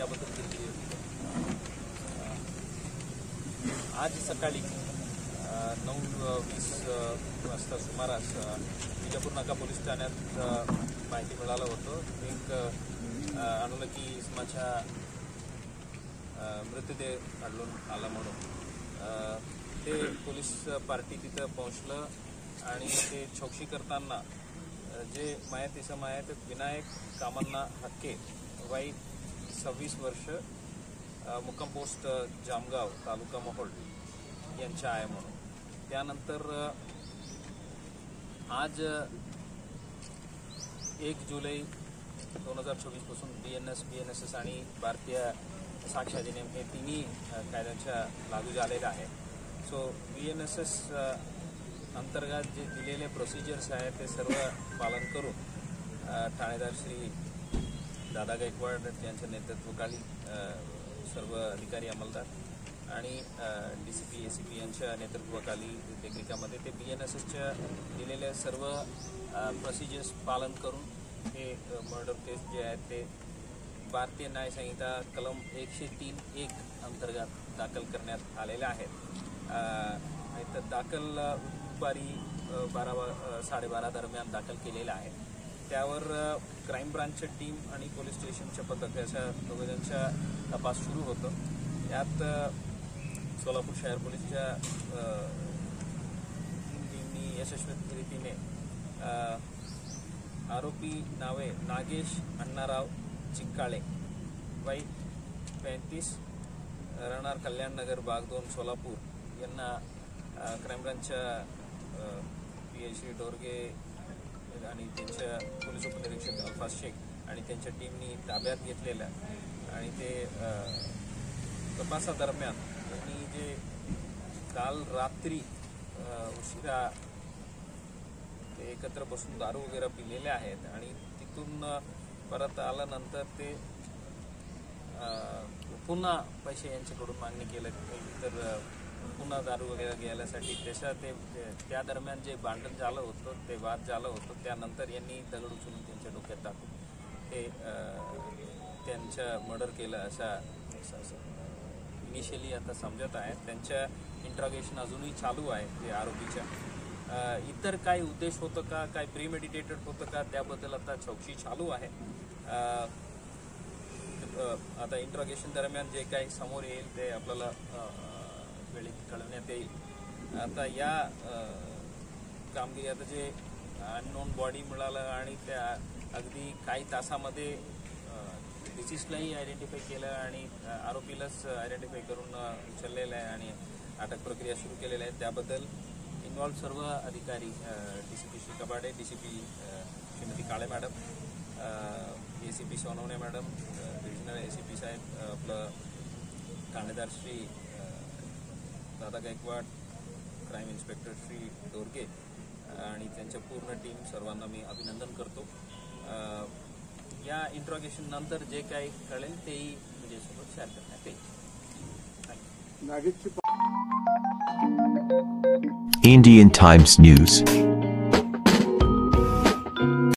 त्याबद्दल दिली होती. आज सकाळी 9:20 वाजता सुमारास विजापूर नाका पोलीस ठाण्यात माहिती मिळालं होतं. एक अनोळखी इसमाच्या मृतदेह आढळून आला म्हणून ते पोलीस पार्टी तिथं पोहोचलं आणि ते चौकशी करताना जे मयत इसम आहे ते विनायक कामन्ना हक्के वय 26 वर्ष मुक्काम पोस्ट जामगाव तालुका मोहोळ यांच्या आहे म्हणून. त्यानंतर आज 1 जुलै 2024 पासून BNSS आणि भारतीय साक्ष अधिनियम हे तिन्ही कायद्यांच्या लागू झालेले आहे. सो BNSS अंतर्गत जे दिलेले प्रोसिजर्स आहेत ते सर्व पालन करून ठाणेदार श्री दादा गायकवाड यांच्या नेतृत्वाखाली सर्व अधिकारी अंमलदार आणि DCP ACP यांच्या नेतृत्वाखाली देखरेखीमध्ये ते BNSSच्या दिलेल्या सर्व प्रोसिजर्स पालन करून हे मर्डर केस जे आहेत ते भारतीय न्याय संहिता कलम 103(1) अंतर्गत दाखल करण्यात आलेले आहेत. तर दाखल दुपारी 12:30 दरम्यान दाखल केलेला आहे. त्यावर क्राईम ब्रांचच्या टीम आणि पोलीस स्टेशनच्या पथक अशा दोघांचा तपास सुरू होतो. यात सोलापूर शहर पोलीसच्या टीमनी यशस्वी रीतीने आरोपी नावे नागेश अण्णाराव चिक्काळे वय 35 राहणार कल्याण नगर भाग 2 सोलापूर यांना क्राईम ब्रांचच्या PI डोरगे आणि त्यांच्या पोलीस उपनिरीक्षक अल्फाज शेख आणि त्यांच्या टीमनी ताब्यात घेतलेल्या आणि ते तपासादरम्यान त्यांनी जे काल रात्री उशिरा ते एकत्र बसून दारू वगैरे पिलेले आहेत आणि तिथून परत आल्यानंतर ते पुन्हा पैसे यांच्याकडून मागणी केलं तर पुन्हा दारू वगैरे घ्यायसाठी त्या दरम्यान जे भांडण झालं होतं ते वाद झालं होतं. त्यानंतर यांनी दगड उचलून त्यांच्या डोक्यात टाकून ते त्यांचं मर्डर केलं असा इनिशियली आता समजत आहे. त्यांच्या इंट्रॉगेशन अजूनही चालू आहे ते आरोपीच्या. इतर काय उद्देश होतं का, काय प्रीमेडिटेटेड होतं का, त्याबद्दल आता चौकशी चालू आहे. आता इंट्रॉगेशन दरम्यान जे काही समोर येईल ते आपल्याला वेळेत कळवण्यात येईल. आता या कामगिरी आता जे अननोन बॉडी मिळालं आणि त्या अगदी काही तासामध्ये डिसीजलाही आयडेंटिफाय केलं आणि आरोपीलाच आयडेंटिफाय करून उचललेलं आहे आणि अटक प्रक्रिया सुरू केलेली आहे. त्याबद्दल इन्व्हॉल्व सर्व अधिकारी DCP Shri Kabade, DCP Shrimati Kale madam, ACP Sonawane madam, divisional ACP साहेब, आपलं ठाणेदार श्री दादा गायकवाड, क्राईम इन्स्पेक्टर श्री डोरगे आणि त्यांच्या पूर्ण टीम सर्वांना मी अभिनंदन करतो. या इंट्रॉगेशन नंतर जे काही कळेल तेही माझ्यासोबत शेअर करण्यात येईल. Indian Times News.